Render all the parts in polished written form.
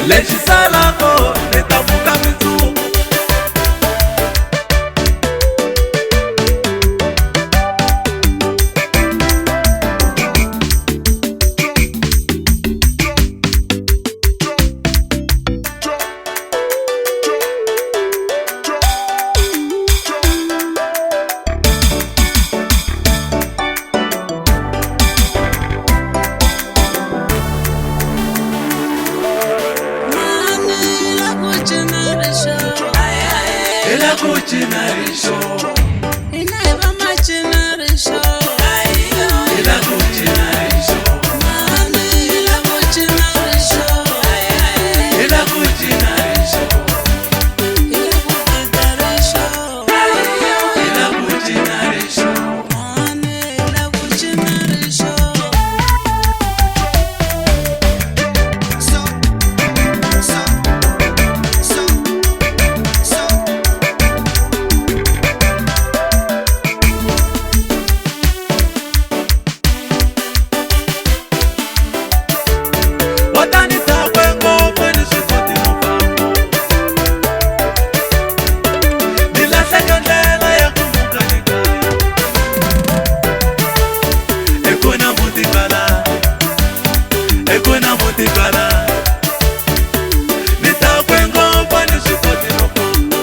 lexi salako ni ta muka mindzuku. Ila kuchinarisho, ina eva machinarisho, ila kuchinarisho, mani ila kuchinarisho, ila kuchinarisho, ila kuchinarisho, ila kuchinarisho. mani ila kuchinarisho. Watani takwe ngoma ni swikoti mufambo, nila sekandela ya kumuka nikayo. Ekuna mutikala, ekuna mutikala, nitakwe ngoma ni swikoti mufambo,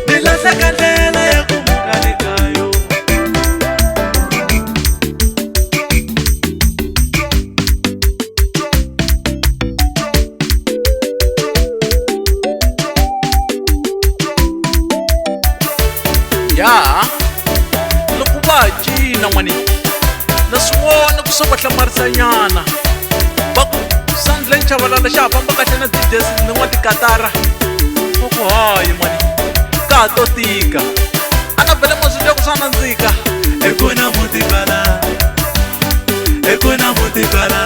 nila sekandela ya kumuka nikayo. Ya loko va cina mani na swi vona ku swa va hlamarisanyana va ku sandleni chavalala xa ha famba kahle na dijesi ni n'wa tikatara va ku hayi mani ka ha to tika a na vele mazwi ya ku swa nandzika ekuna mutikala, ekuna mutikala.